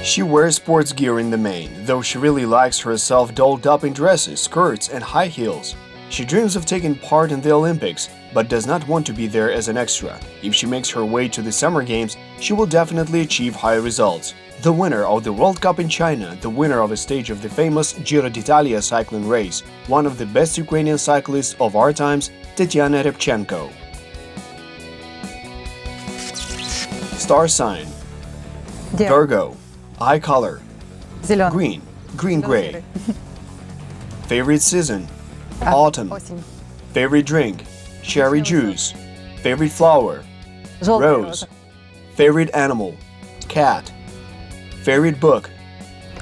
She wears sports gear in the main, though she really likes herself dolled up in dresses, skirts and high heels. She dreams of taking part in the Olympics, but does not want to be there as an extra. If she makes her way to the Summer Games, she will definitely achieve high results. The winner of the World Cup in China, the winner of a stage of the famous Giro d'Italia cycling race, one of the best Ukrainian cyclists of our times, Tetiana Riabchenko. Star sign: Virgo. Eye color: green, green-gray. Favorite season: autumn. Favorite drink: cherry juice. Favorite flower: rose. Favorite animal: cat. Favorite book: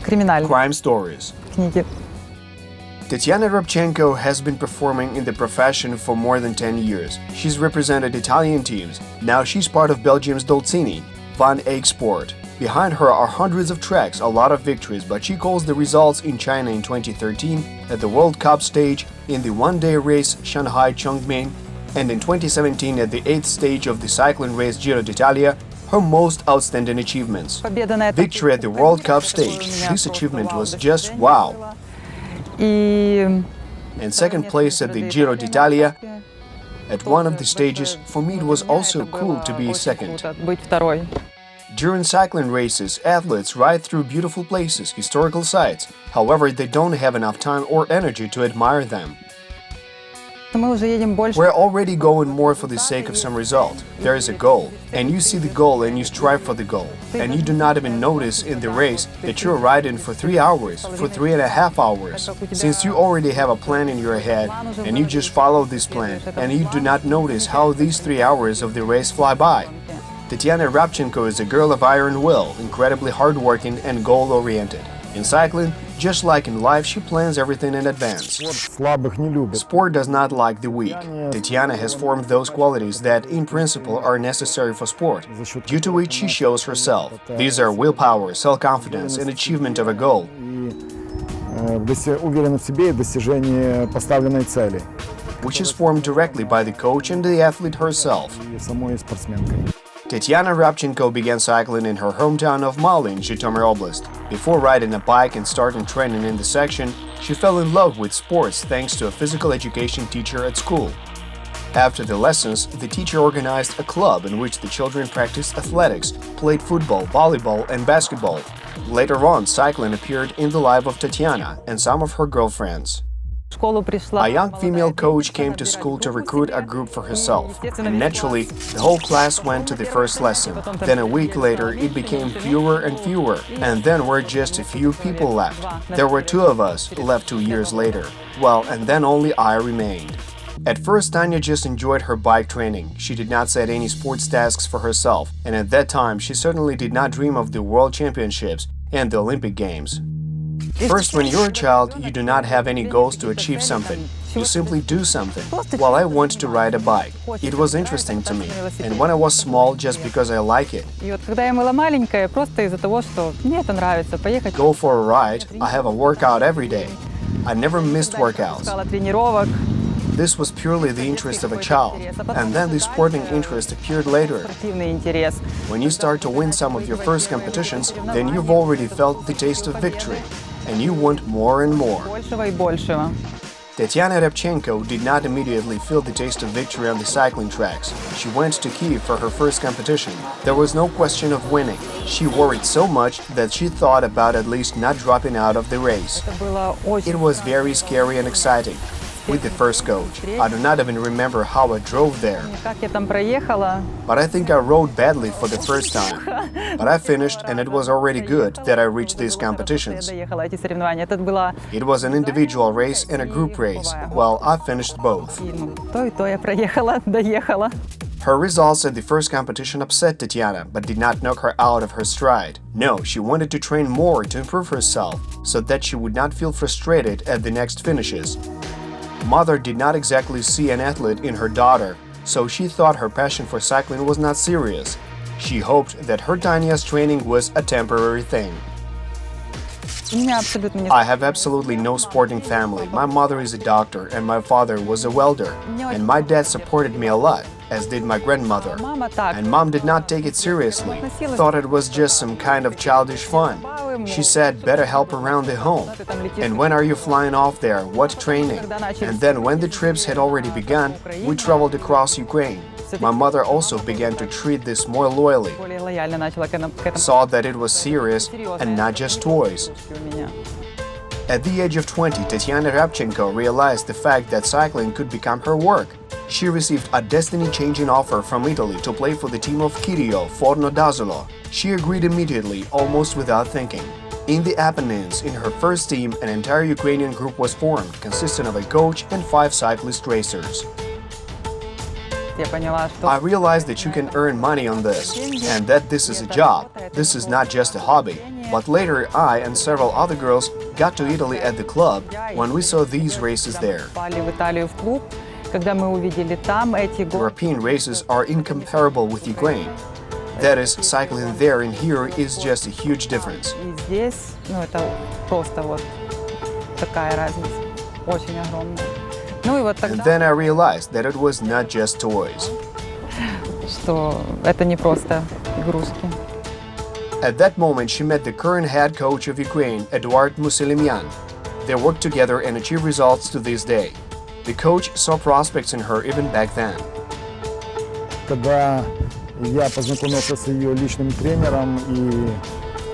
crime stories. Tetiana Riabchenko has been performing in the profession for more than 10 years. She's represented Italian teams. Now she's part of Belgium's Dolcini, Van Eyck Sport. Behind her are hundreds of treks, a lot of victories, but she calls the results in China in 2013 at the World Cup stage, in the one-day race Shanghai-Chongming, and in 2017 at the 8th stage of the cycling race Giro d'Italia, her most outstanding achievements. Victory at the World Cup stage. This achievement was just wow. And second place at the Giro d'Italia. At one of the stages, for me it was also cool to be second. During cycling races, athletes ride through beautiful places, historical sites. However, they don't have enough time or energy to admire them. We're already going more for the sake of some result. There is a goal, and you see the goal and you strive for the goal. And you do not even notice in the race that you're riding for 3 hours, for 3.5 hours. Since you already have a plan in your head, and you just follow this plan, and you do not notice how these 3 hours of the race fly by. Tetiana Riabchenko is a girl of iron will, incredibly hardworking and goal-oriented. In cycling, just like in life, she plans everything in advance. Sport does not like the weak. Tetiana has formed those qualities that, in principle, are necessary for sport, due to which she shows herself. These are willpower, self-confidence, and achievement of a goal. Which is formed directly by the coach and the athlete herself. Tetiana Riabchenko began cycling in her hometown of Mali in Zhytomyr Oblast. Before riding a bike and starting training in the section, she fell in love with sports thanks to a physical education teacher at school. After the lessons, the teacher organized a club in which the children practiced athletics, played football, volleyball, and basketball. Later on, cycling appeared in the life of Tetiana and some of her girlfriends. A young female coach came to school to recruit a group for herself, and naturally, the whole class went to the first lesson. Then a week later, it became fewer and fewer, and then were just a few people left. There were 2 of us left 2 years later. Well, and then only I remained. At first, Tanya just enjoyed her bike training. She did not set any sports tasks for herself, and at that time, she certainly did not dream of the World Championships and the Olympic Games. First, when you're a child, you do not have any goals to achieve something. You simply do something. Well, I wanted to ride a bike. It was interesting to me. And when I was small, just because I like it. Go for a ride. I have a workout every day. I never missed workouts. This was purely the interest of a child, and then the sporting interest appeared later. When you start to win some of your first competitions, then you've already felt the taste of victory, and you want more and more. Tetiana Riabchenko did not immediately feel the taste of victory on the cycling tracks. She went to Kiev for her first competition. There was no question of winning. She worried so much that she thought about at least not dropping out of the race. It was very scary and exciting. With the first coach, I do not even remember how I drove there. But I think I rode badly for the first time. But I finished, and it was already good that I reached these competitions. It was an individual race and a group race. Well, I finished both. Her results at the first competition upset Tetiana, but did not knock her out of her stride. No, she wanted to train more to improve herself, so that she would not feel frustrated at the next finishes. Mother did not exactly see an athlete in her daughter, so she thought her passion for cycling was not serious. She hoped that her Tanya's training was a temporary thing. I have absolutely no sporting family. My mother is a doctor and my father was a welder, and my dad supported me a lot. as did my grandmother. And Mom did not take it seriously, thought it was just some kind of childish fun. She said, better help around the home. And when are you flying off there? What training? And then when the trips had already begun, we traveled across Ukraine. My mother also began to treat this more loyally, saw that it was serious and not just toys. At the age of 20, Tetiana Riabchenko realized the fact that cycling could become her work. She received a destiny-changing offer from Italy to play for the team of Giro, Forno d'Asolo. She agreed immediately, almost without thinking. In the Apennines, in her first team, an entire Ukrainian group was formed, consisting of a coach and 5 cyclist racers. I realized that you can earn money on this, and that this is a job. This is not just a hobby. But later, I and several other girls got to Italy at the club when we saw these races there. European races are incomparable with Ukraine. That is, cycling there and here is just a huge difference. And then I realized that it was not just toys. At that moment, she met the current head coach of Ukraine, Eduard Musalimyan. They worked together and achieved results to this day. The coach saw prospects in her even back then. Когда я познакомился с ее личным тренером и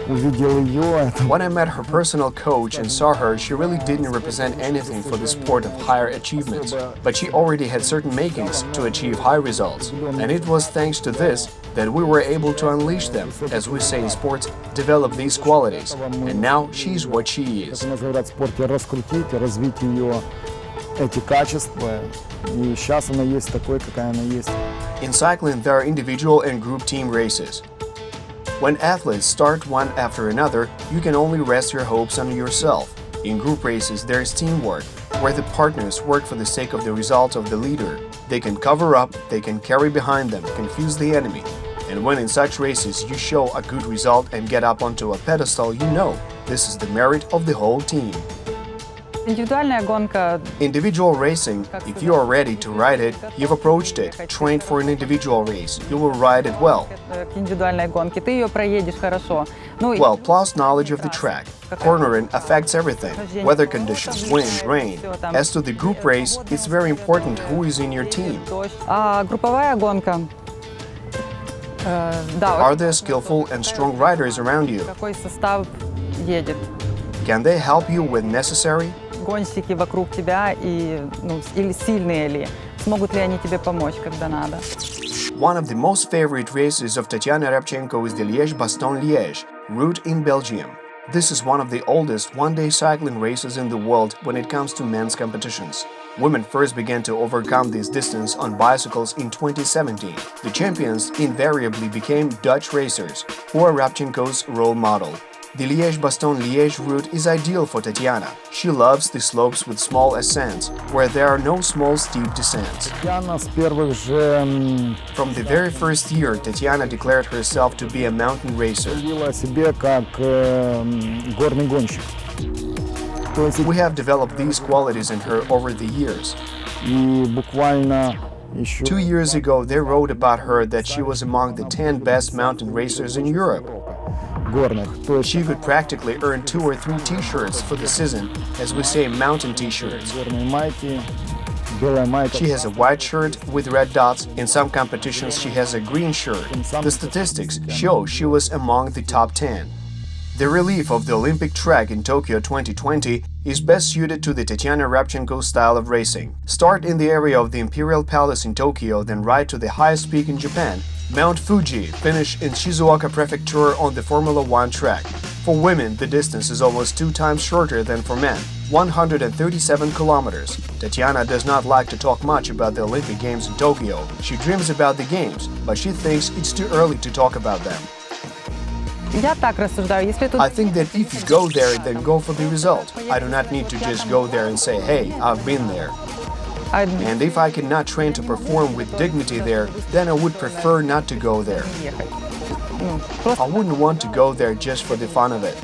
увидел ее. When I met her personal coach and saw her, she really didn't represent anything for the sport of higher achievements, but she already had certain makings to achieve high results. And it was thanks to this that we were able to unleash them, as we say in sports, develop these qualities. And now she's what she is. Эти качества, и сейчас она есть такой, какая она есть. In cycling, there are individual and group team races. When athletes start one after another, you can only rest your hopes on yourself. In group races, there is teamwork, where the partners work for the sake of the result of the leader. They can cover up, they can carry behind them, confuse the enemy. And when in such races you show a good result and get up onto a pedestal, you know this is the merit of the whole team. Individual racing, if you are ready to ride it, you've approached it, trained for an individual race, you will ride it well. Well, plus knowledge of the track. Cornering affects everything, weather conditions, wind, rain. As to the group race, it's very important who is in your team. Are there skillful and strong riders around you? Can they help you when necessary? Гонщики вокруг тебя или сильные ли? Смогут ли они тебе помочь, когда надо? One of the most favorite races of Tetiana Riabchenko is the Liège-Bastogne-Liège route in Belgium. This is one of the oldest one-day cycling races in the world when it comes to men's competitions. Women first began to overcome this distance on bicycles in 2017. The champions invariably became Dutch racers, who are Riabchenko's role model. The Liège-Bastogne-Liège route is ideal for Tetiana. She loves the slopes with small ascents, where there are no small steep descents. From the very first year, Tetiana declared herself to be a mountain racer. We have developed these qualities in her over the years. 2 years ago, they wrote about her that she was among the 10 best mountain racers in Europe. She could practically earn 2 or 3 t-shirts for the season, as we say mountain t-shirts. She has a white shirt with red dots. In some competitions she has a green shirt. The statistics show she was among the top 10. The relief of the Olympic track in Tokyo 2020 is best suited to the Tetiana Riabchenko style of racing. Start in the area of the Imperial Palace in Tokyo, then ride to the highest peak in Japan, Mount Fuji, finish in Shizuoka Prefecture on the Formula 1 track. For women, the distance is almost 2 times shorter than for men, 137 kilometers. Tetiana does not like to talk much about the Olympic Games in Tokyo. She dreams about the Games, but she thinks it's too early to talk about them. I think that if you go there, then go for the result. I do not need to just go there and say, hey, I've been there. And if I cannot train to perform with dignity there, then I would prefer not to go there. I wouldn't want to go there just for the fun of it.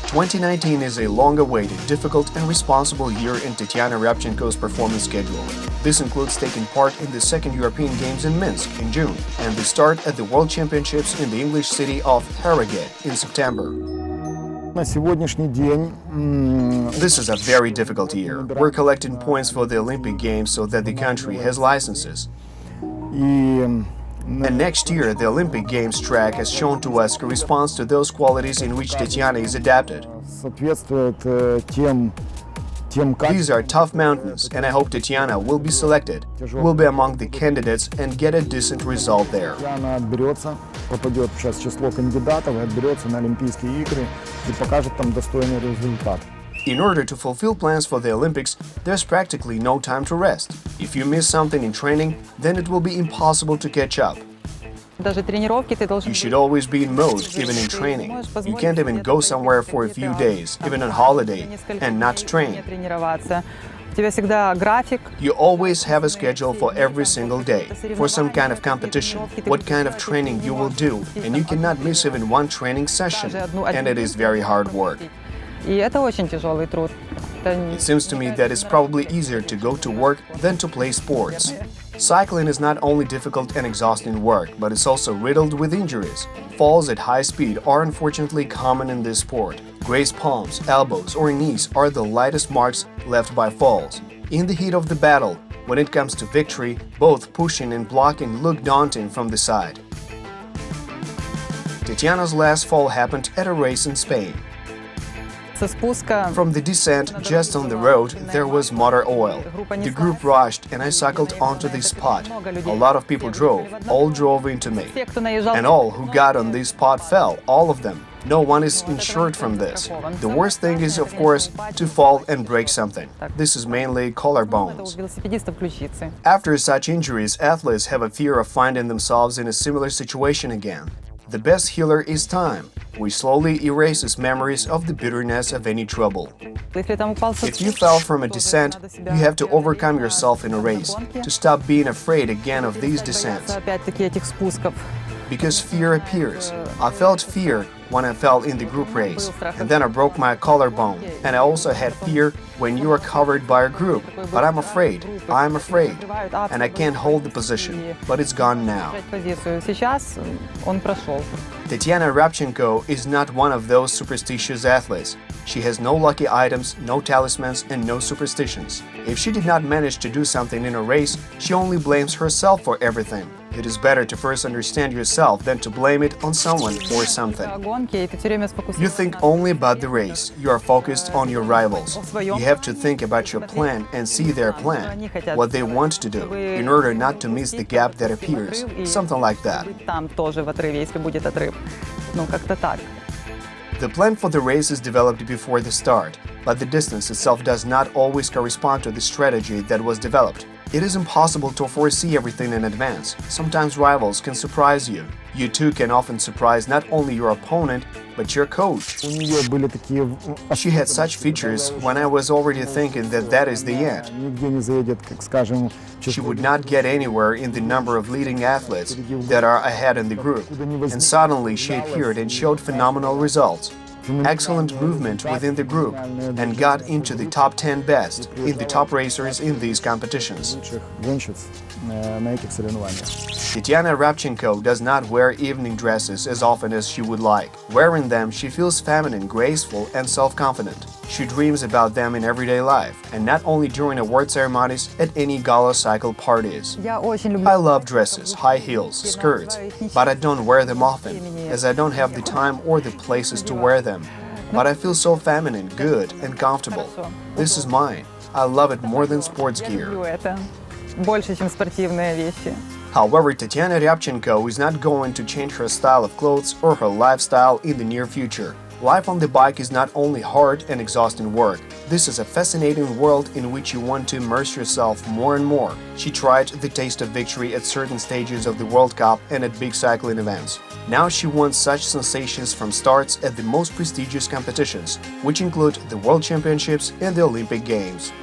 2019 is a long-awaited, difficult and responsible year in Tetiana Riabchenko's performance schedule. This includes taking part in the second European Games in Minsk in June and the start at the World Championships in the English city of Harrogate in September. На сегодняшний день This is a very difficult year. We're collecting points for the Olympic Games so that the country has licenses. And next year, the Olympic Games track has shown to us corresponds to those qualities in which Tetiana is adapted. соответствует тем These are tough mountains, and I hope Tetiana will be selected, will be among the candidates and get a decent result there. Она отберется, попадет сейчас в число кандидатов, отберется на Олимпийские игры и покажет там достойный результат. In order to fulfill plans for the Olympics, there's practically no time to rest. If you miss something in training, then it will be impossible to catch up. Даже тренировки ты должен You should always be in mode, even in training. You can't even go somewhere for a few days, even on holiday, and not train. тренироваться. У тебя всегда график. You always have a schedule for every single day, for some kind of competition, what kind of training you will do, and you cannot miss even one training session, and it is very hard work. И это очень тяжелый труд. It seems to me that it's probably easier to go to work than to play sports. Cycling is not only difficult and exhausting work, but it's also riddled with injuries. Falls at high speed are unfortunately common in this sport. Grazed palms, elbows, or knees are the lightest marks left by falls. In the heat of the battle, when it comes to victory, both pushing and blocking look daunting from the side. Tetiana's last fall happened at a race in Spain. Со спуска From the descent just on the road, there was motor oil. The group rushed and I cycled onto this spot. A lot of people drove, all drove into me. все, кто наезжал, And all who got on this spot fell, all of them. No one is insured from this. The worst thing is, of course, to fall and break something. This is mainly у collarbones. велосипедистов ключицы. After such injuries, athletes have a fear of finding themselves in a similar situation again. The best healer is time, which slowly erases memories of the bitterness of any trouble. Если там упал со If you fell from a descent, you have to overcome yourself in a race, to stop being afraid again of these descents, опять-таки этих спусков. because fear appears. I felt fear when I fell in the group race, and then I broke my collarbone, and I also had fear when you are covered by a group, but I'm afraid, and I can't hold the position, but it's gone now. Позицию. Сейчас он прошел. Tetiana Riabchenko is not one of those superstitious athletes. She has no lucky items, no talismans, and no superstitions. If she did not manage to do something in a race, she only blames herself for everything. It is better to first understand yourself than to blame it on someone or something. Гонки, и ты все время You сфокусирован think only about the race. You are focused on your rivals. You have to think about your plan and see their plan, what they want to do, in order not to miss the gap that appears. Something like that. там тоже в отрыве, если будет отрыв. Ну, как-то так. The plan for the race is developed before the start, but the distance itself does not always correspond to the strategy that was developed. It is impossible to foresee everything in advance. Sometimes rivals can surprise you. You too can often surprise not only your opponent, but your coach. У нее были такие She had such features when I was already thinking that that is the end. нигде не заедет, как скажем, She would not get anywhere in the number of leading athletes that are ahead in the group. And suddenly she appeared and showed phenomenal results. Excellent movement within the group and got into the top 10 best in the top racers in these competitions. лучших гонщиц на этих соревнованиях. Tetiana Riabchenko does not wear evening dresses as often as she would like. Wearing them, she feels feminine, graceful, and self-confident. She dreams about them in everyday life, and not only during award ceremonies at any gala cycle parties. Я очень люблю. I love dresses, high heels, skirts, but I don't wear them often, as I don't have the time or the places to wear them. But I feel so feminine, good, and comfortable. This is mine. I love it more than sports Я gear. люблю это. Больше, чем спортивные вещи. However, Tetiana Riabchenko is not going to change her style of clothes or her lifestyle in the near future. Life on the bike is not only hard and exhausting work. This is a fascinating world in which you want to immerse yourself more and more. She tried the taste of victory at certain stages of the World Cup and at big cycling events. Now she wants such sensations from starts at the most prestigious competitions, which include the World Championships and the Olympic Games.